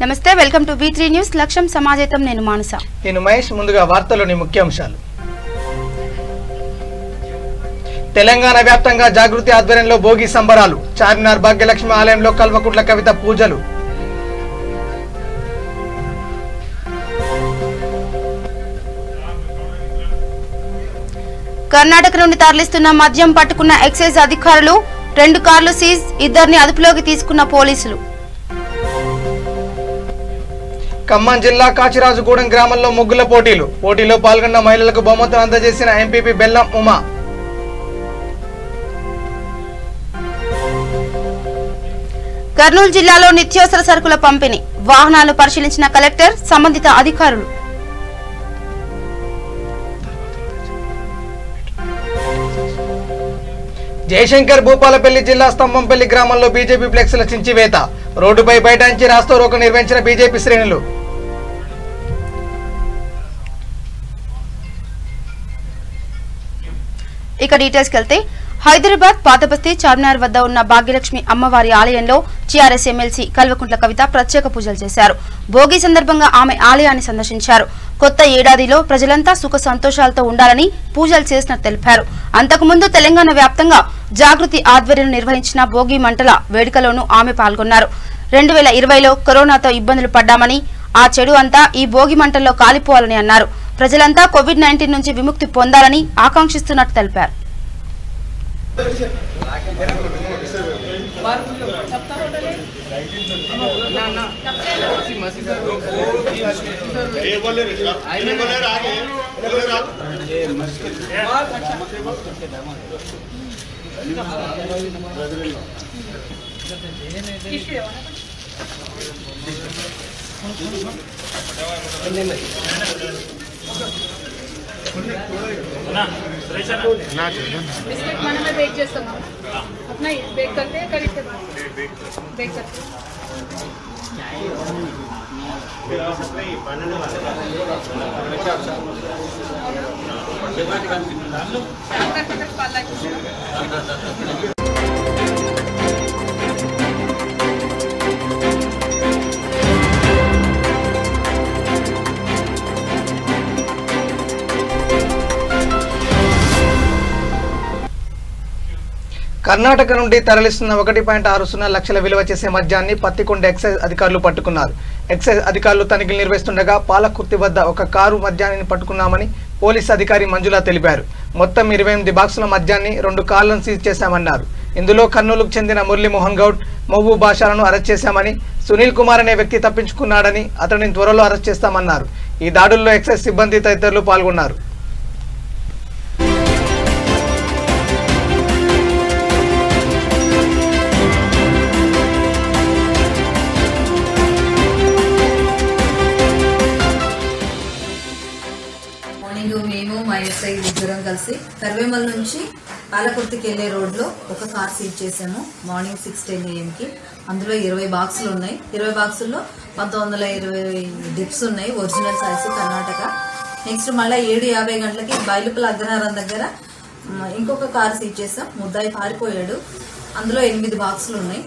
నమస్తే welcome to B3 news లక్ష్యం సమాజేతం నేను మానస నేను మహేష్ ముందుగా వార్తల్లోని ముఖ్యాంశాలు తెలంగాణ వ్యాప్తంగా జాగృతి ఆధ్వర్యంలో భోగి సంబరాలు చార్మినార్ భాగ్యలక్ష్మి ఆలయంలో కల్వకుట్ల కవిత పూజలు కర్ణాటక నుండి తరలిస్తున్న మద్యం పట్టుకున్న ఎక్సైజ్ అధికారులు 2 కార్లు సీజ్ ఇద్దరిని అదుపులోకి తీసుకున్న పోలీసులు ఖమ్మం జిల్లా కాచిరాజుగూడెం గ్రామంలో ముగ్గుల పోటీలో పాల్గొన్న మహిళలకు బహుమతులు అందజేసిన ఎంపీపీ బెల్లం ఉమా కర్నూలు జిల్లాలో నిత్యావసర సరుకుల పంపిణీ వాహనాలు పరిశీలించిన కలెక్టర్ సంబంధిత అధికారులు జయశంకర్ భూపాలపల్లి జిల్లా స్తంభంపల్లి గ్రామంలో బీజేపీ ఫ్లెక్స్ల చించివేత రోడ్డుపై బైఠాయించి రాస్తారోకో నిర్వహించిన బీజేపీ శ్రేణులు ఇక డీటెయిల్స్ కెళ్తే హైదరాబాద్ పాతబస్తీ చార్మినార్ వద్ద ఉన్న భాగ్యలక్ష్మి అమ్మవారి ఆలయంలో టీఆర్ఎస్ ఎమ్మెల్సీ కల్వకుంట్ల కవిత ప్రత్యేక పూజలు చేశారు. భోగి సందర్భంగా ఆమె ఆలయాన్ని సందర్శించారు. కొత్త ఏడాదిలో ప్రజలంతా సుఖ సంతోషాలతో ఉండాలని పూజలు చేసినట్టు తెలిపారు. అంతకుముందు తెలంగాణ వ్యాప్తంగా జాగృతి ఆధ్వర్యంలో నిర్వహించిన భోగి మంటల వేడుకలోనూ ఆమె పాల్గొన్నారు. 2020లో కరోనాతో ఇబ్బందులు పడ్డామని ఆ చెడు అంతా ఈ భోగి మంటల్లో కాలిపోవాలని అన్నారు. ప్రజలంతా కోవిడ్-19 నుంచి విముక్తి పొందాలని ఆకాంక్షిస్తున్నట్టు తెలిపారు. में बेक చేస్తాం अपना बेक करते हैं करीब बेक करते కర్ణాటక నుండి తరలిస్తున్న 1.60 లక్షల విలువ చేసే మద్యాన్ని పత్తికొండ ఎక్సైజ్ అధికారులు పట్టుకున్నారు. ఎక్సైజ్ అధికారులు తనిఖీలు నిర్వహిస్తుండగా పాలకుర్తి వద్ద ఒక కారు మద్యాన్ని పట్టుకున్నామని పోలీసు అధికారి మంజుల తెలిపారు. మొత్తం 28 బాక్సుల మద్యాన్ని 2 కార్లను సీజ్ చేశామన్నారు. ఇందులో కర్నూలుకు చెందిన మురళీ మోహన్ గౌడ్, మహబూబ్ బాషాలను అరెస్ట్ చేశామని, సునీల్ కుమార్ అనే వ్యక్తి తప్పించుకున్నాడని అతడిని త్వరలో అరెస్ట్ చేస్తామన్నారు. ఈ దాడుల్లో ఎక్సైజ్ సిబ్బంది తదితరులు పాల్గొన్నారు. ఇద్దరం కలిసి కర్వేమల్ నుంచి పాలకుర్తికి వెళ్లే రోడ్ లో ఒక కార్ సీజ్ చేసాము మార్నింగ్ 6:10 AM కి. అందులో 20 బాక్సులు ఉన్నాయి. 20 బాక్సుల్లో 1920 డిప్స్ ఉన్నాయి, ఒరిజినల్ సైజు కర్ణాటక. నెక్స్ట్ మళ్ళీ 7:50 గంటలకి బయలుపల అగ్రహారం దగ్గర ఇంకొక కార్ సీజ్ చేసాం. ముద్దాయి పారిపోయాడు. అందులో 8 బాక్సులు ఉన్నాయి.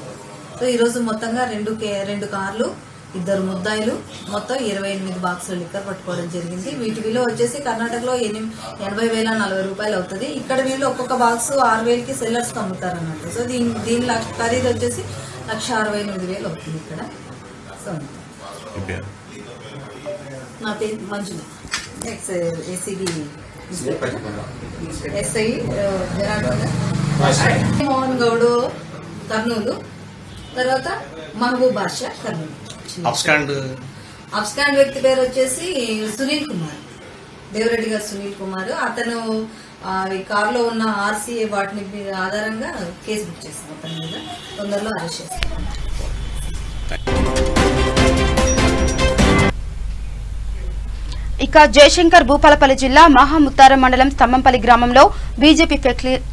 సో ఈరోజు మొత్తంగా 2 కార్లు, 2 ముద్దాయిలు, మొత్తం 28 బాక్సులు లిక్కర్ పట్టుకోవడం జరిగింది. వీటి విలువ వచ్చేసి కర్ణాటకలో 80,040 రూపాయలు అవుతుంది. ఇక్కడ వీళ్ళు ఒక్కొక్క బాక్స్ 6,000కి సెల్లర్స్ అమ్ముతారు అన్నట్టు. సో దీని ఖరీదు వచ్చేసి 1,68,000 అవుతుంది ఇక్కడ. సో నా పేరు మంజుల, ఏసీబీ ఎస్ఐ మోహన్ గౌడ్ కర్నూలు, తర్వాత మహబూబ్ బాషా కర్నూలు. అబ్స్కాండ్ వ్యక్తి పేరు వచ్చేసి సునీల్ కుమార్, దేవరెడ్డి గారు సునీల్ కుమార్. అతను ఈ కారులో ఉన్న RCA వాటిని ఆధారంగా కేసు బుక్ చేస్తాం. అతని మీద తొందరలో అరెస్ట్ చేస్తాం. ఇక జయశంకర్ భూపాలపల్లి జిల్లా మహాముత్తారం మండలం స్తంభంపల్లి గ్రామంలో బీజేపీ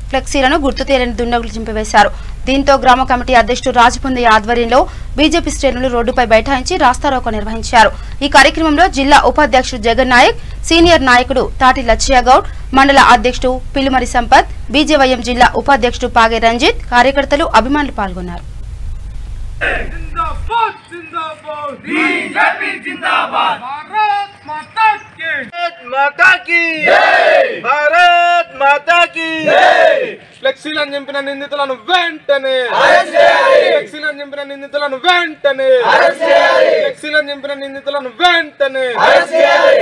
ఫ్లెక్సీలను గుర్తు తెలియని దుండగులు చింపివేశారు. దీంతో గ్రామ కమిటీ అధ్యక్షుడు రాజపుందయ్య ఆధ్వర్యంలో బీజేపీ శ్రేణులు రోడ్డుపై బైఠాయించి రాస్తారోకో నిర్వహించారు. ఈ కార్యక్రమంలో జిల్లా ఉపాధ్యక్షుడు జగన్ నాయక్, సీనియర్ నాయకుడు తాటి లచ్చయ్య గౌడ్, మండల అధ్యక్షుడు పిల్లిమరి సంపత్, బీజేవైఎం జిల్లా ఉపాధ్యక్షుడు పాగే రంజిత్, కార్యకర్తలు, అభిమానులు పాల్గొన్నారు. बीजेपी जिंदाबाद भारत माता की भारत माता की ఫ్లెక్సీలను చింపిన నిందితులను వెంటనే ఫ్లెక్సీలను చింపిన నిందితులను వెంటనే ఫ్లెక్సీలను చింపిన నిందితులను వెంటనే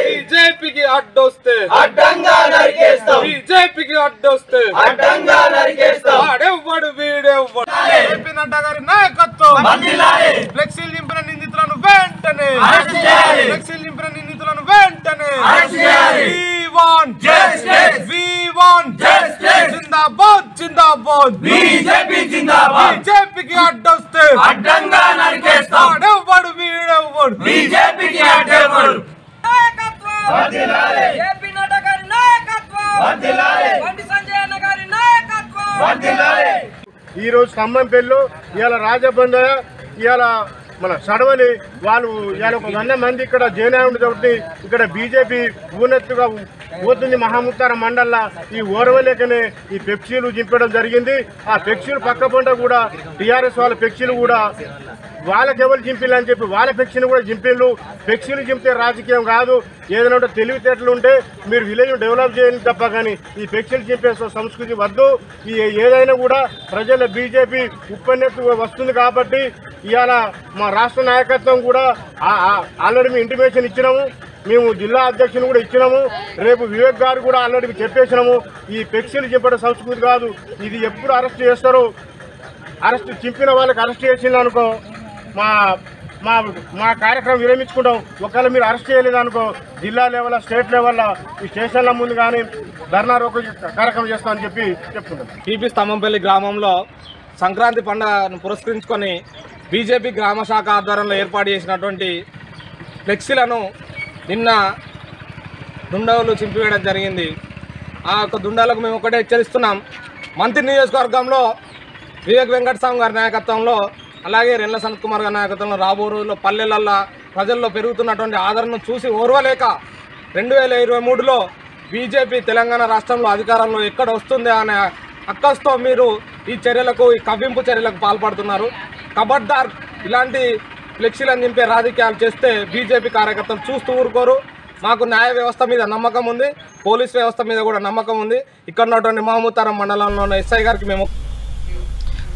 బీజేపీకి అడ్డొస్తే అడ్డంగా నరికేస్తాం బీజేపీకి అడ్డొస్తే అడ్డంగా నరికేస్తాం వాడెవ్వడు వీడెవ్వడు జేపీ నడ్డా గారి నాయకత్వం ఫ్లెక్సీలు చింపిన నిందితులను వెంటనే ఫ్లెక్సీలు చింపిన నిందితులను వెంటనే जिंदाबाद जिंदाबाद बीजेपी जिंदाबाद बीजेपी की अड्डొస్తే అడ్డంగా నరికేస్తాం వాడెవ్వడు వీడెవ్వడు బీజేపీకి అడ్డెవ్వడు నాయకత్వం వర్ధిల్లాలి జేపీ నడ్డా గారి నాయకత్వం వర్ధిల్లాలి బండి సంజయ్ అన్న గారి నాయకత్వం వర్ధిల్లాలి ఈ రోజు ఖమ్మంపల్లిలో ఇయాల రాజబందయ ఇయాల మన సడవలి వాళ్ళు ఇవాళ 100 మంది ఇక్కడ జైన్ కాబట్టి ఇక్కడ బీజేపీ ఊనెత్తుగా పోతుంది మహాముత్తార మండల్లో ఈ ఓర్వలేకనే ఈ పెప్సీలు చింపడం జరిగింది. ఆ పెప్సీలు పక్క పంట కూడా టీఆర్ఎస్ వాళ్ళ పెప్సీలు కూడా వాళ్ళకెవరు చింపిల్లు అని చెప్పి వాళ్ళ పెప్సీలు కూడా చింపిళ్ళు. పెప్సీలు చింపితే రాజకీయం కాదు, ఏదైనా ఉంటే తెలివితేటలు ఉంటే మీరు విలేజ్ డెవలప్ చేయాలి తప్ప కానీ ఈ పెప్సీలు చింపే సంస్కృతి వద్దు. ఈ ఏదైనా కూడా ప్రజల బీజేపీ ఉప్పన్నెత్తు వస్తుంది కాబట్టి ఇవాళ మా రాష్ట్ర నాయకత్వం కూడా ఆల్రెడీ మేము ఇంటిమేషన్ ఇచ్చినాము, మేము జిల్లా అధ్యక్షులు కూడా ఇచ్చినాము, రేపు వివేక్ గారు కూడా ఆల్రెడీ చెప్పేసినాము. ఈ పెప్సీలు చింపడం సంస్కృతి కాదు, ఇది ఎప్పుడు అరెస్ట్ చేస్తారో అరెస్ట్ చింపిన వాళ్ళకి అరెస్ట్ చేసింది అనుకో మా మా మా కార్యక్రమం విరమించుకుంటాం. ఒకవేళ మీరు అరెస్ట్ చేయలేదనుకో జిల్లా లెవెల్ స్టేట్ లెవెల్లో ఈ స్టేషన్ల ముందు కానీ ధర్నా రోక కార్యక్రమం చేస్తామని చెప్పి చెప్తున్నాం. టీపీ స్తంభంపల్లి గ్రామంలో సంక్రాంతి పండుగను పురస్కరించుకొని బీజేపీ గ్రామ శాఖ ఆధ్వర్యంలో ఏర్పాటు చేసినటువంటి ఫ్లెక్సీలను నిన్న దుండగులు చింపివేయడం జరిగింది. ఆ యొక్క దుండగులకు మేము ఒకటే హెచ్చరిస్తున్నాం. మంత్రి నియోజకవర్గంలో వివేక్ వెంకటస్వామి గారి నాయకత్వంలో అలాగే రెన్ల సనత్ కుమార్ గారి నాయకత్వంలో రాబో రోజుల్లో పల్లెలల్లో ప్రజల్లో పెరుగుతున్నటువంటి ఆదరణను చూసి ఓర్వలేక 2023లో బీజేపీ తెలంగాణ రాష్ట్రంలో అధికారంలో ఎక్కడ వస్తుంది అనే అక్కస్తో మీరు ఈ చర్యలకు ఈ కవ్వింపు చర్యలకు పాల్పడుతున్నారు. ఖబర్దార్, ఇలాంటి ఫ్లెక్సీలను నింపే రాజకీయాలు చేస్తే బీజేపీ కార్యకర్తలు చూస్తూ ఊరుకోరు. మాకు న్యాయ వ్యవస్థ మీద నమ్మకం ఉంది, పోలీస్ వ్యవస్థ మీద కూడా నమ్మకం ఉంది. ఇక్కడ ఉన్నటువంటి మహమూతారం మండలంలో ఉన్న ఎస్ఐ గారికి మేము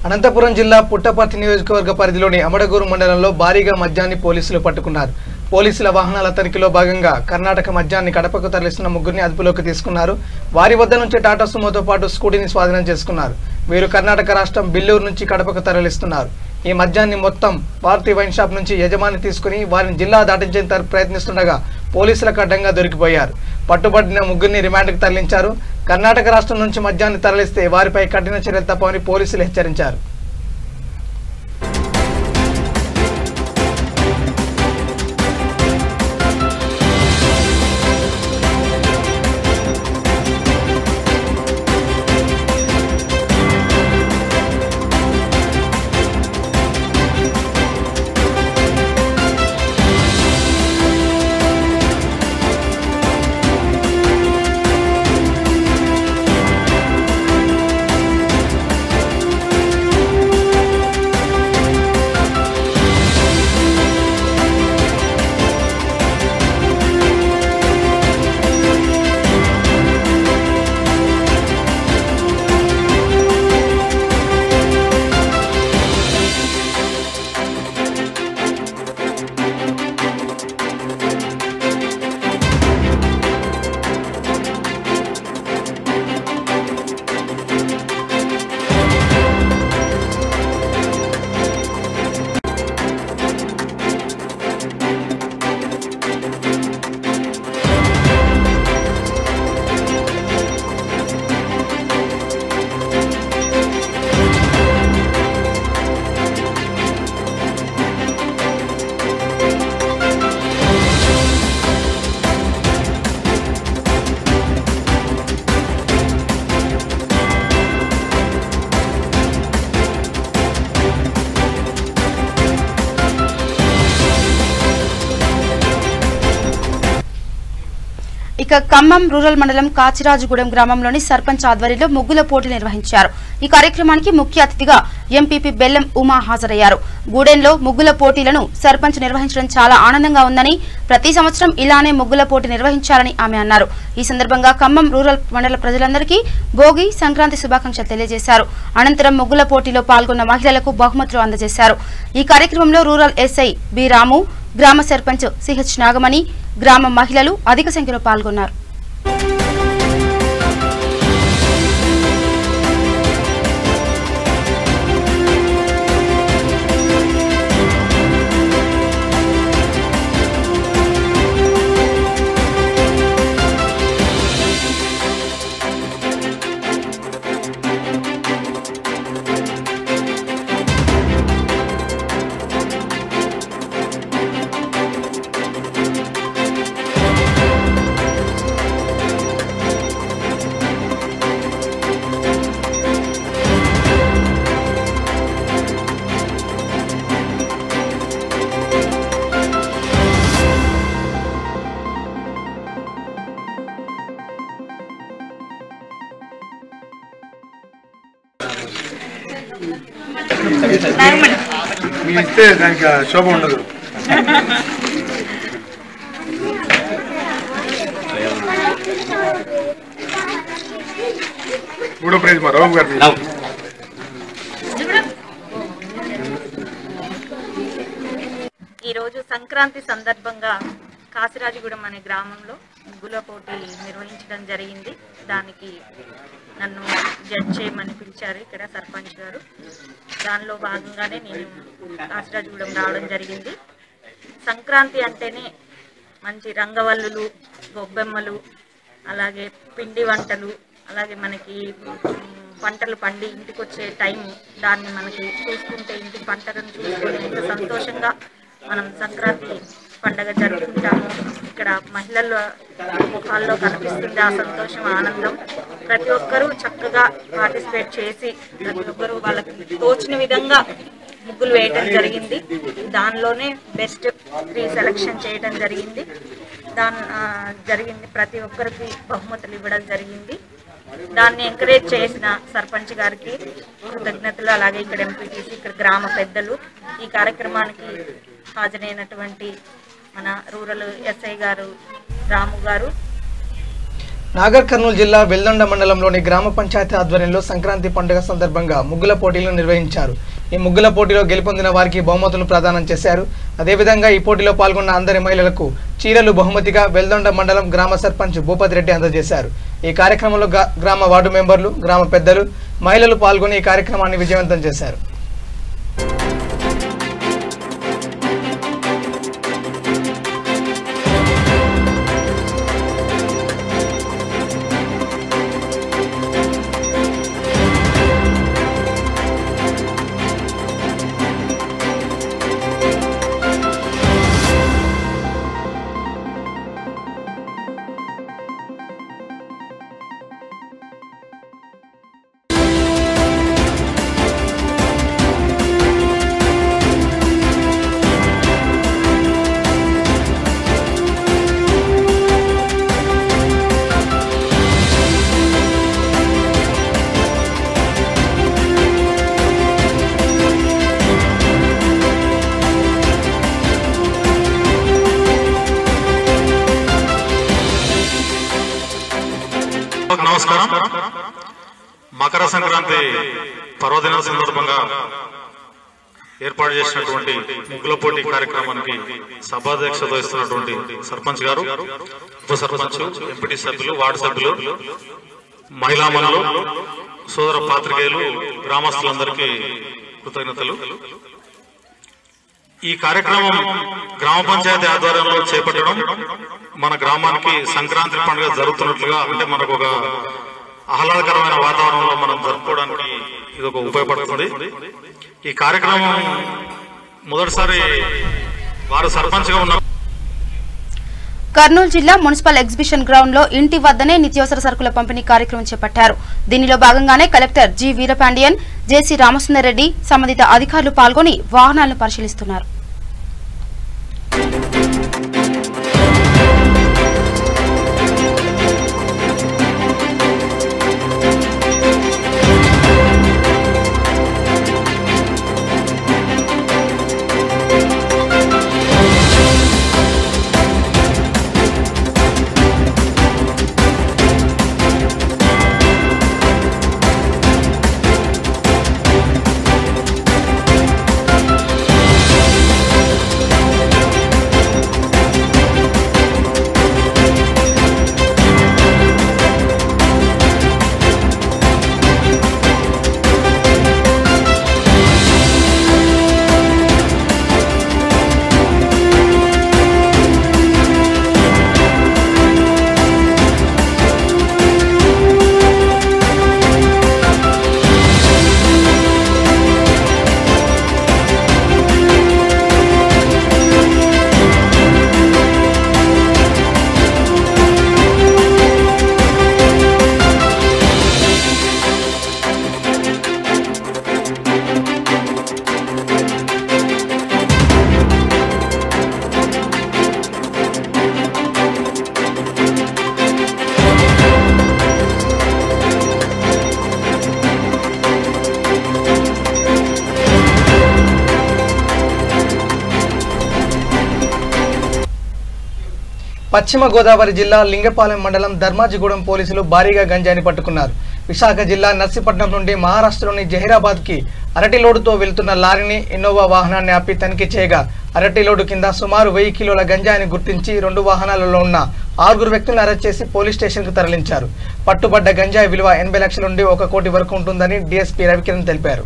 అనంతపురం జిల్లా పుట్టపర్తి నియోజకవర్గ పరిధిలోని అమడగూరు మండలంలో భారీగా మద్యాన్ని పోలీసులు పట్టుకున్నారు. పోలీసుల వాహనాల తనిఖీలో భాగంగా కర్ణాటక మద్యాన్ని కడపకు తరలిస్తున్న ముగ్గురిని అదుపులోకి తీసుకున్నారు. వారి వద్ద నుంచి టాటా సుమోతో పాటు స్కూటీని స్వాధీనం చేసుకున్నారు. వీరు కర్ణాటక రాష్ట్రం బిల్లూరు నుంచి కడపకు తరలిస్తున్నారు. ఈ మద్యాన్ని మొత్తం భారతీయ వైన్ షాప్ నుంచి యజమాని తీసుకుని వారిని జిల్లా దాటించేందుకు ప్రయత్నిస్తుండగా పోలీసులకు అడ్డంగా దొరికిపోయారు. పట్టుబడిన ముగ్గురిని రిమాండ్కు తరలించారు. కర్ణాటక రాష్ట్రం నుంచి మద్యాన్ని తరలిస్తే వారిపై కఠిన చర్యలు తప్పవని పోలీసులు హెచ్చరించారు. ఇక ఖమ్మం రూరల్ మండలం కాచిరాజుగూడెం గ్రామంలోని సర్పంచ్ ఆధ్వర్యంలో ముగ్గుల పోటీ నిర్వహించారు. ఈ కార్యక్రమానికి ముఖ్య అతిథిగా ఎంపీపీ బెల్లం ఉమా హాజరయ్యారు. గూడెంలో ముగ్గుల పోటీలను సర్పంచ్ నిర్వహించడం చాలా ఆనందంగా ఉందని, ప్రతి సంవత్సరం ఇలానే ముగ్గుల పోటీ నిర్వహించాలని ఆమె అన్నారు. ఈ సందర్భంగా ఖమ్మం రూరల్ మండల ప్రజలందరికీ భోగి సంక్రాంతి శుభాకాంక్షలు తెలియజేశారు. అనంతరం ముగ్గుల పోటీలో పాల్గొన్న మహిళలకు బహుమతులు అందజేశారు. ఈ కార్యక్రమంలో రూరల్ ఎస్ఐ బి రాము, గ్రామ సర్పంచ్ సిహెచ్ నాగమణి, గ్రామ మహిళలు అధిక సంఖ్యలో పాల్గొన్నారు. మీ ఇస్తే దానికి శోభ ఉండదు. మూడో ప్రైజ్ మా రావు గారు. ఈరోజు సంక్రాంతి సందర్భంగా కాసిరాజుగూడెం అనే గ్రామంలో ముగ్గుల పోటీ నిర్వహించడం జరిగింది. దానికి నన్ను జడ్జ్ చేయమని పిలిచారు ఇక్కడ సర్పంచ్ గారు. దానిలో భాగంగానే నేను కాసిరాజుగూడెం రావడం జరిగింది. సంక్రాంతి అంటేనే మంచి రంగవల్లులు, గొబ్బెమ్మలు, అలాగే పిండి వంటలు, అలాగే మనకి పంటలు పండి ఇంటికి వచ్చే టైం, దాన్ని మనకి చూసుకుంటే ఇంటి పంటలను చూసుకొని ఎంత సంతోషంగా మనం సంక్రాంతి పండగ జరుపుకుంటాము. ఇక్కడ మహిళల ముఖాల్లో కనిపిస్తుంది ఆ సంతోషం, ఆనందం. ప్రతి ఒక్కరూ చక్కగా పార్టిసిపేట్ చేసి ప్రతి ఒక్కరూ వాళ్ళకి తోచిన విధంగా ముగ్గులు వేయటం జరిగింది. దానిలోనే బెస్ట్ 3 సెలెక్షన్ చేయడం జరిగింది. ప్రతి ఒక్కరికి బహుమతులు ఇవ్వడం జరిగింది. దాన్ని ఎంకరేజ్ చేసిన సర్పంచ్ గారికి కృతజ్ఞతలు. అలాగే ఇక్కడ ఎంపీటీసీ, ఇక్కడ గ్రామ పెద్దలు, ఈ కార్యక్రమానికి హాజరైనటువంటి మన రూరల్ ఎస్ఐ గారు రాము గారు. నాగర్ కర్నూలు జిల్లా వెల్దొండ మండలంలోని గ్రామ పంచాయతీ ఆధ్వర్యంలో సంక్రాంతి పండుగ సందర్భంగా ముగ్గుల పోటీలను నిర్వహించారు. ఈ ముగ్గుల పోటీలో గెలుపొందిన వారికి బహుమతులు ప్రదానం చేశారు. అదేవిధంగా ఈ పోటీలో పాల్గొన్న అందరి మహిళలకు చీరలు బహుమతిగా వెల్దొండ మండలం గ్రామ సర్పంచ్ భూపతి రెడ్డి అందజేశారు. ఈ కార్యక్రమంలో గ్రామ వార్డు మెంబర్లు, గ్రామ పెద్దలు, మహిళలు పాల్గొని ఈ కార్యక్రమాన్ని విజయవంతం చేశారు. నమస్కారం. మకర సంక్రాంతి పర్వదినం సందర్భంగా ఏర్పాటు చేసినటువంటి ముగ్గుల పోటీ కార్యక్రమానికి సభాధ్యక్షత వహిస్తున్నటువంటి సర్పంచ్ గారు, ఉప సర్పంచ్, ఎంపీటీ సభ్యులు, వార్డు సభ్యులు, మహిళామణులు, సోదర పాత్రికేయులు, గ్రామస్తులందరికీ కృతజ్ఞతలు. ఈ కార్యక్రమం గ్రామ పంచాయతీ ఆధ్వర్యంలో చేపట్టడం మన గ్రామానికి సంక్రాంతి పండుగ జరుగుతున్నట్లుగా, అంటే మనకు ఒక ఆహ్లాదకరమైన వాతావరణంలో మనం జరుపుకోవడానికి ఇది ఒక ఉపయోగపడుతుంది. ఈ కార్యక్రమం మొదటిసారి వారు సర్పంచ్ గా ఉన్న కర్నూలు జిల్లా మున్సిపల్ ఎగ్జిబిషన్ గ్రౌండ్ లో ఇంటి వద్దనే నిత్యావసర సరుకుల పంపిణీ కార్యక్రమం చేపట్టారు. దీనిలో భాగంగానే కలెక్టర్ జి వీరపాండియన్, జేసీ రామసుందర్ రెడ్డి, సంబంధిత అధికారులు పాల్గొని వాహనాలను పరిశీలిస్తున్నారు. పశ్చిమ గోదావరి జిల్లా లింగపాలెం మండలం ధర్మాజిగూడెం పోలీసులు భారీగా గంజాయిని పట్టుకున్నారు. విశాఖ జిల్లా నర్సీపట్నం నుండి మహారాష్ట్రలోని జహీరాబాద్కి అరటి లోడుతో వెళ్తున్న లారీని ఇన్నోవా వాహనాన్ని ఆపి తనిఖీ చేయగా అరటి లోడు కింద సుమారు 1000 కిలోల గంజాయిని గుర్తించి 2 వాహనాలలో ఉన్న 6 వ్యక్తులను అరెస్ట్ చేసి పోలీస్ స్టేషన్కు తరలించారు. పట్టుబడ్డ గంజాయి విలువ 80 లక్షల నుండి 1 కోటి వరకు ఉంటుందని డీఎస్పీ రవికిరణ్ తెలిపారు.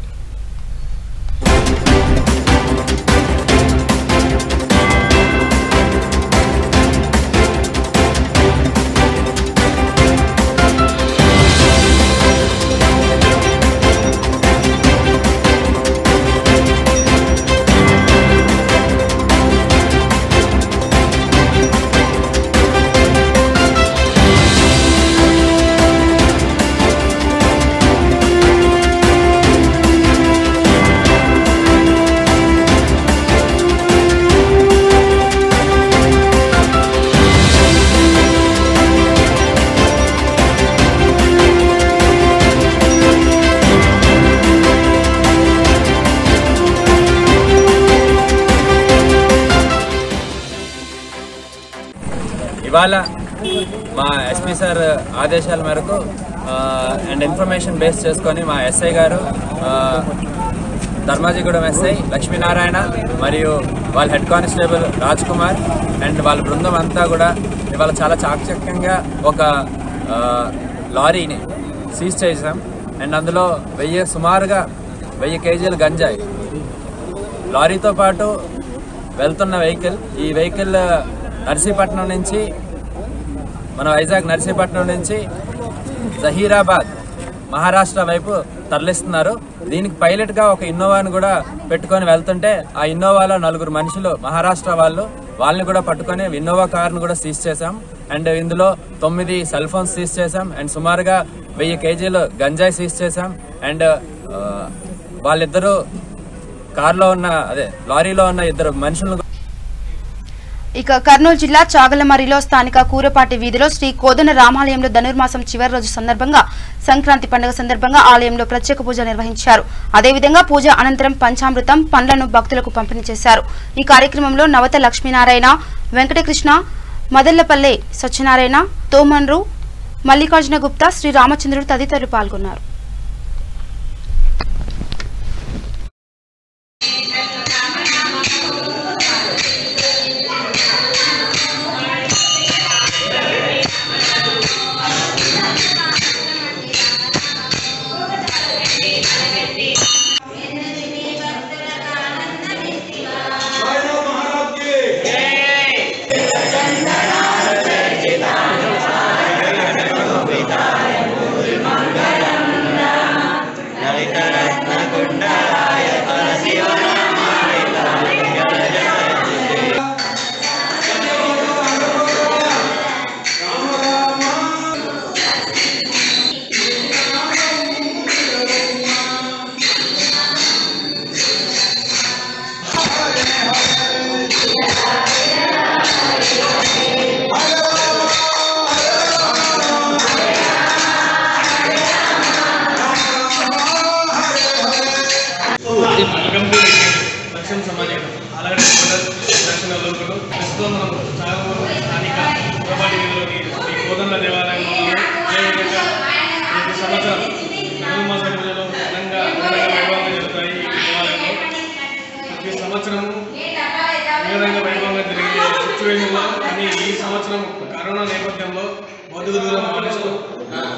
ఇవాళ మా ఎస్పీ సార్ ఆదేశాల మేరకు అండ్ ఇన్ఫర్మేషన్ బేస్ చేసుకొని మా ఎస్ఐ గారు ధర్మాజిగూడెం ఎస్ఐ లక్ష్మీనారాయణ మరియు వాళ్ళ head constable Raj Kumar and వాళ్ళ బృందం అంతా కూడా ఇవాళ చాలా చాకచక్యంగా ఒక లారీని సీజ్ చేసాం. అండ్ అందులో సుమారుగా 1000 కేజీల గంజాయి, లారీతో పాటు వెళ్తున్న వెహికల్, ఈ వెహికల్ నర్సీపట్నం నుంచి మన వైజాగ్ నర్సీపట్నం నుంచి జహీరాబాద్ మహారాష్ట్ర వైపు తరలిస్తున్నారు. దీనికి పైలట్గా ఒక ఇన్నోవాను కూడా పెట్టుకొని వెళ్తుంటే ఆ ఇన్నోవాలో 4 మనుషులు మహారాష్ట్ర వాళ్ళని కూడా పట్టుకొని ఇన్నోవా కార్ను కూడా సీజ్ చేశాం. అండ్ ఇందులో 9 సెల్ ఫోన్స్ సీజ్ చేశాం. అండ్ సుమారుగా 1000 కేజీలు గంజాయి సీజ్ చేశాం. అండ్ వాళ్ళిద్దరూ కార్లో ఉన్న లారీలో ఉన్న 2 మనుషులను. ఇక కర్నూలు జిల్లా చాగలమరిలో స్థానిక కూరపాటి వీధిలో శ్రీ కోదన రామాలయంలో ధనుర్మాసం చివరి రోజు సందర్భంగా సంక్రాంతి పండుగ సందర్భంగా ఆలయంలో ప్రత్యేక పూజ నిర్వహించారు. అదేవిధంగా పూజ అనంతరం పంచామృతం పండ్లను భక్తులకు పంపిణీ చేశారు. ఈ కార్యక్రమంలో నవత లక్ష్మీనారాయణ, వెంకటకృష్ణ, మదల్లపల్లె సత్యనారాయణ, తోమన్రు, మల్లికార్జున గుప్తా, శ్రీ రామచంద్రుడు తదితరులు పాల్గొన్నారు. కరోనా నేపథ్యంలో భౌతిక దూరం పాటిస్తూ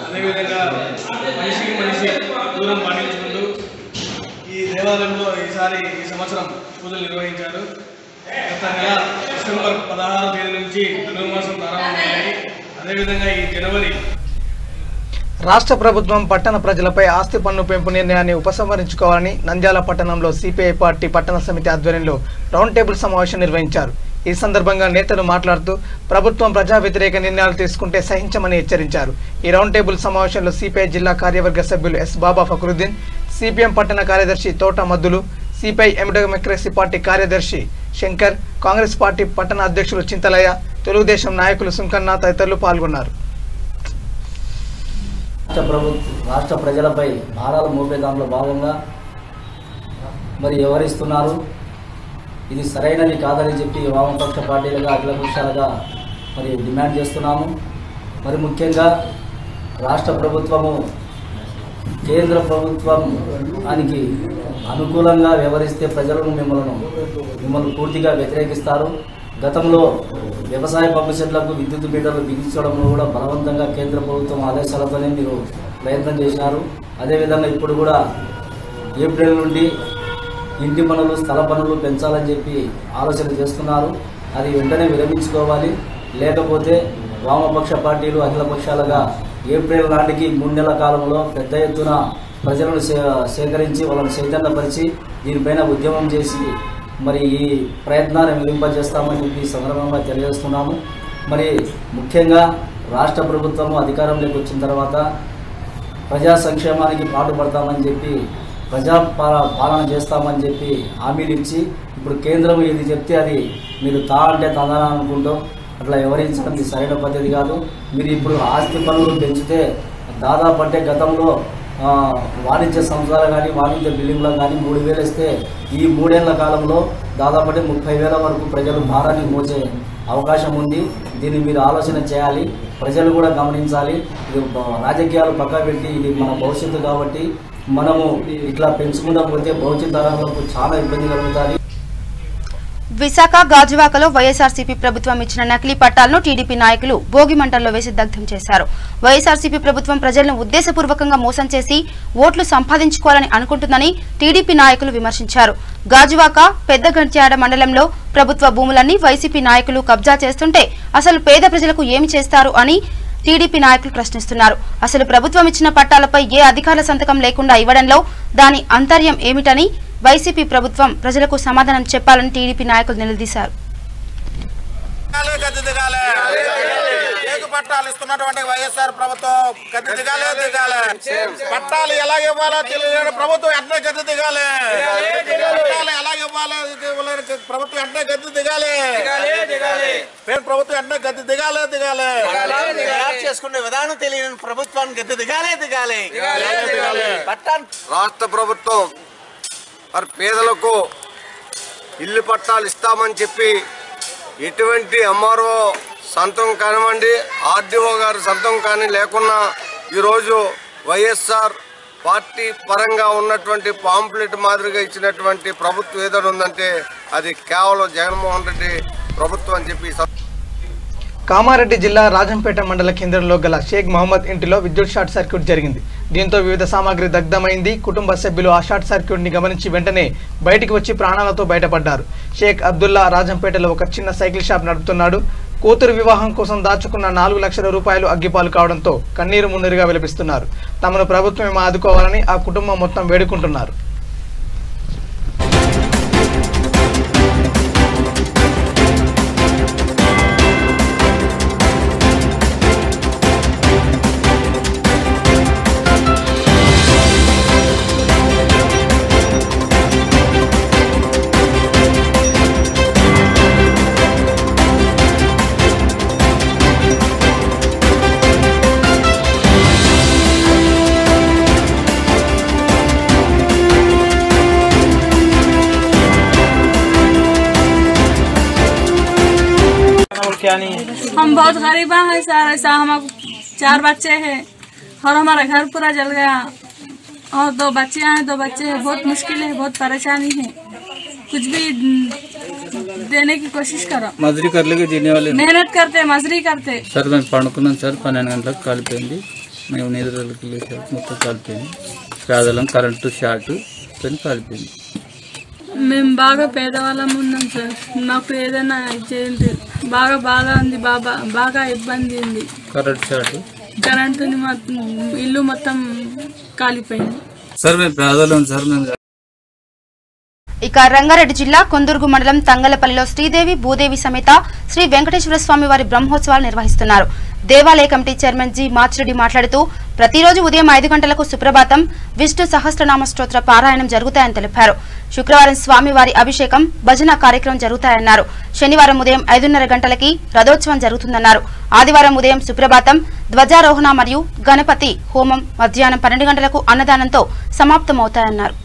అదేవిధంగా మనిషికి మనిషి దూరం పాటించుకుంటూ ఈ దేవాలయంలో ఈ సంవత్సరం పూజలు నిర్వహించారు. గత నెల డిసెంబర్ 16వ తేదీ నుంచి ధనుర్మాసం ప్రారంభమయ్యాయి. అదేవిధంగా ఈ జనవరి రాష్ట్ర ప్రభుత్వం పట్టణ ప్రజలపై ఆస్తి పన్ను పెంపు నిర్ణయాన్ని ఉపసంహరించుకోవాలని నంద్యాల పట్టణంలో సిపిఐ పార్టీ పట్టణ సమితి ఆధ్వర్యంలో రౌండ్ టేబుల్ సమావేశం నిర్వహించారు. ఈ సందర్భంగా నేతలు మాట్లాడుతూ ప్రభుత్వం ప్రజా వ్యతిరేక నిర్ణయాలు తీసుకుంటే సహించమని హెచ్చరించారు. ఈ రౌండ్ టేబుల్ సమావేశంలో సిపిఐ జిల్లా కార్యవర్గ సభ్యులు ఎస్ బాబా ఫక్రుద్దీన్, సిపిఎం పట్టణ కార్యదర్శి తోట మద్దులు, సిపిఐ డెమోక్రసీ పార్టీ కార్యదర్శి శంకర్, కాంగ్రెస్ పార్టీ పట్టణ అధ్యక్షులు చింతలయ్య, తెలుగుదేశం నాయకులు సుంకన్న తదితరులు పాల్గొన్నారు. రాష్ట్ర ప్రజలపై భారాలు మోపే దానిలో భాగంగా మరి వ్యవహరిస్తున్నారు. ఇది సరైనది కాదని చెప్పి వామపక్ష పార్టీలుగా అఖిల పక్షాలుగా మరి డిమాండ్ చేస్తున్నాము. మరి ముఖ్యంగా రాష్ట్ర ప్రభుత్వము కేంద్ర ప్రభుత్వానికి అనుకూలంగా వ్యవహరిస్తే ప్రజలను మిమ్మల్ని పూర్తిగా వ్యతిరేకిస్తారు. గతంలో వ్యవసాయ పంపు సెట్లకు విద్యుత్ మీటర్లు బిగించడంలో కూడా బలవంతంగా కేంద్ర ప్రభుత్వం ఆదేశాలతోనే మీరు ప్రయత్నం చేశారు. అదేవిధంగా ఇప్పుడు కూడా ఏప్రిల్ నుండి ఇంటి పనులు స్థల పనులు పెంచాలని చెప్పి ఆలోచన చేస్తున్నారు. అది వెంటనే విరమించుకోవాలి. లేకపోతే వామపక్ష పార్టీలు అఖిల పక్షాలుగా ఏప్రిల్ నాటికి 3 నెలల కాలంలో పెద్ద ఎత్తున ప్రజలను సేకరించి వాళ్ళని చైతన్యపరిచి దీనిపైన ఉద్యమం చేసి మరి ఈ ప్రయత్నాన్ని విధింపజేస్తామని చెప్పి సందర్భంగా తెలియజేస్తున్నాము. మరి ముఖ్యంగా రాష్ట్ర ప్రభుత్వము అధికారంలోకి వచ్చిన తర్వాత ప్రజా సంక్షేమానికి పాటుపడతామని చెప్పి పాలన చేస్తామని చెప్పి హామీలు ఇచ్చి ఇప్పుడు కేంద్రం ఏది చెప్తే అది మీరు అంటే తందనా అనుకుంటూ అట్లా వ్యవహరించడం సరైన పద్ధతి కాదు. మీరు ఇప్పుడు ఆస్తి పనులు పెంచితే దాదాపు అంటే గతంలో వాణిజ్య సంస్థలు కానీ వాణిజ్య బిల్డింగ్లకు కానీ 3,000 ఇస్తే ఈ 3 ఏళ్ల కాలంలో దాదాపు 30,000 వరకు ప్రజలు భారాన్ని మోసే అవకాశం ఉంది. దీన్ని మీరు ఆలోచన చేయాలి. ప్రజలు కూడా గమనించాలి. ఇది రాజకీయాలు పక్క పెట్టి ఇది మన భవిష్యత్తు కాబట్టి మనము ఇట్లా పెంచుకుంటూ పోతే భవిష్యత్ తరాలకు చాలా ఇబ్బంది కలుగుతాయి. విశాఖ గాజువాకలో వైఎస్ఆర్సీపీ ప్రభుత్వం ఇచ్చిన నకిలీ పట్టాలను టీడీపీ నాయకులు భోగి మంటల్లో వేసి దగ్ధం చేశారు. వైఎస్ఆర్సీపీ ప్రభుత్వం ప్రజలను ఉద్దేశపూర్వకంగా మోసం చేసి ఓట్లు సంపాదించుకోవాలని అనుకుంటుందని టీడీపీ నాయకులు విమర్శించారు. గాజువాక పెద్ద గంట్యాడ మండలంలో ప్రభుత్వ భూములన్నీ వైసీపీ నాయకులు కబ్జా చేస్తుంటే అసలు పేద ప్రజలకు ఏమి చేస్తారు అని టీడీపీ నాయకులు ప్రశ్నిస్తున్నారు. అసలు ప్రభుత్వం ఇచ్చిన పట్టాలపై ఏ అధికారుల సంతకం లేకుండా ఇవ్వడంలో దాని అంతర్యం ఏమిటని వైసీపీ ప్రభుత్వం ప్రజలకు సమాధానం చెప్పాలని టీడీపీ నాయకులు నిలదీశారు. పట్టాలు ఇస్తున్నటువంటి వైఎస్ఆర్ ప్రభుత్వం గద్దె దిగాలే దిగాలి. పట్టాలు ఎలా ఇవ్వాలో తెలియని ప్రభుత్వం వెంటనే గద్దె దిగాలి. పట్టాలు ఎలా ఇవ్వాలో ప్రభుత్వం వెంటనే గద్దె దిగాలి. ప్రభుత్వం వెంటనే గద్దె దిగాలే దిగాలి. చేసుకునే విధానం తెలియని ప్రభుత్వాన్ని గద్దె దిగాలే దిగాలి. రాష్ట్ర ప్రభుత్వం మరి పేదలకు ఇల్లు పట్టాలు ఇస్తామని చెప్పి ఎటువంటి ఎంఆర్ఓ సంతకం కానివ్వండి ఆర్డీఓ గారి సంతకం కానీ లేకున్నా ఈరోజు వైఎస్ఆర్ పార్టీ పరంగా ఉన్నటువంటి పాంప్లెట్ మాదిరిగా ఇచ్చినటువంటి ప్రభుత్వం ఏదైనా ఉందంటే అది కేవలం జగన్మోహన్ రెడ్డి ప్రభుత్వం అని చెప్పి. కామారెడ్డి జిల్లా రాజంపేట మండల కేంద్రంలో గల షేక్ మహమ్మద్ ఇంటిలో విద్యుత్ షార్ట్ సర్క్యూట్ జరిగింది. దీంతో వివిధ సామాగ్రి దగ్ధమైంది. కుటుంబ సభ్యులు ఆ షార్ట్ సర్క్యూట్ ని గమనించి వెంటనే బయటికి వచ్చి ప్రాణాలతో బయటపడ్డారు. షేక్ అబ్దుల్లా రాజంపేటలో ఒక చిన్న సైకిల్ షాప్ నడుపుతున్నాడు. కూతురు వివాహం కోసం దాచుకున్న 4 లక్షల రూపాయలు అగ్గిపాలు కావడంతో కన్నీరు మున్నీరుగా విలపిస్తున్నారు. తమను ప్రభుత్వం ఆదుకోవాలని ఆ కుటుంబం మొత్తం వేడుకుంటున్నారు. हम बहुत गरीब हैं सर. ऐसा हमारे 4 बच्चे हैं और हमारा घर पूरा जल गया और 2 बच्चे हैं. 2 बच्चे हैं. बहुत मुश्किल है, बहुत परेशानी है. कुछ भी देने की कोशिश करो. मजदूरी कर लेके जीने वाले मेहनत करते मजदूरी करते. सर मैं पढ़ुकुన్నాను సార్. 12 గంటలకు కాలిపోయింది. మేము నిద్రలకు లేచాం. మొత్తం కాలిపోయింది. పేదలం కరెంటు షార్ట్ కొని కాలిపోయింది. మేము బాగా పేదవాళ్ళం ఉన్నాం సార్. మాకు ఏదైనా చేయండి. బాగా బాధ ఉంది. బాగా ఇబ్బంది ఉంది. కరెంటు ఇల్లు మొత్తం కాలిపోయింది. సార్ మేము పేదలం సార్. మేము ఇక రంగారెడ్డి జిల్లా కొందుర్గు మండలం తంగలపల్లిలో శ్రీదేవి భూదేవి సమేత శ్రీ వెంకటేశ్వర స్వామి వారి బ్రహ్మోత్సవాలు నిర్వహిస్తున్నారు. దేవాలయ కమిటీ చైర్మన్ జి మార్చిరెడ్డి మాట్లాడుతూ ప్రతిరోజు ఉదయం 5 గంటలకు సుప్రభాతం, విష్ణు సహస్రనామ స్తోత్ర పారాయణం జరుగుతాయని తెలిపారు. శుక్రవారం స్వామివారి అభిషేకం, భజన కార్యక్రమం జరుగుతాయన్నారు. శనివారం ఉదయం 5:30 గంటలకి రథోత్సవం జరుగుతుందన్నారు. ఆదివారం ఉదయం సుప్రభాతం, ధ్వజారోహణ మరియు గణపతి హోమం మధ్యాహ్నం 12 గంటలకు అన్నదానంతో సమాప్తమవుతాయన్నారు.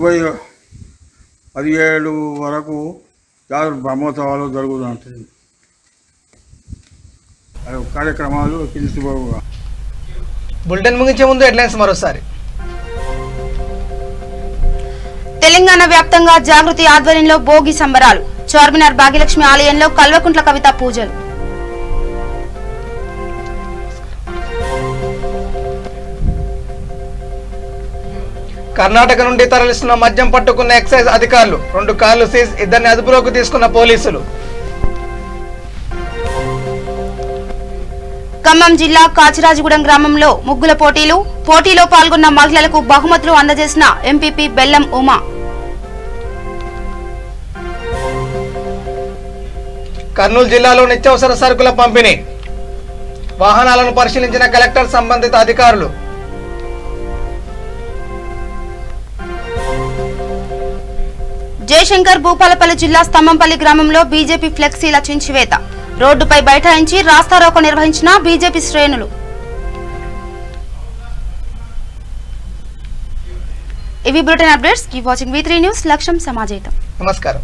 17 వరకు జాతర బ్రహ్మోత్సవాలు జరుగుతుంటుంది. కార్యక్రమాలు తీసుకుపోగా. బులెటిన్ ముగించే ముందు హెడ్లైన్స్ మరోసారి. తెలంగాణ వ్యాప్తంగా జాగృతి ఆధ్వర్యంలో భోగి సంబరాలు. చార్మినార్ భాగ్యలక్ష్మి ఆలయంలో కల్వకుంట్ల కవిత పూజలు. కర్ణాటక నుండి తరలిస్తున్న మద్యం పట్టుకున్న ఎక్సైజ్ అధికారులు. 2 కార్లు సీజ్, 2 అదుపులోకి తీసుకున్న పోలీసులు. ఖమ్మం జిల్లా కాచిరాజగూడెం గ్రామంలో ముగ్గుల పోటీలో పాల్గొన్న మహిళలకు బహుమతులు అందజేసిన ఎంపీపీ బెల్లం ఉమా. కర్నూలు జిల్లాలో నిత్యావసర సరుకుల పంపిణీ. వాహనాలను పరిశీలించిన కలెక్టర్, సంబంధిత అధికారులు. జయశంకర్ భూపాలపల్లి జిల్లా స్తంభంపల్లి గ్రామంలో బీజేపీ ఫ్లెక్సీల చించివేత. రోడ్డుపై బైఠాయించి రాస్తారోకో నిర్వహించిన బీజేపీ శ్రేణులు. ఇవి bulletin updates. Keep watching V3 news. లక్ష్యం సమాజేతం. నమస్కారం.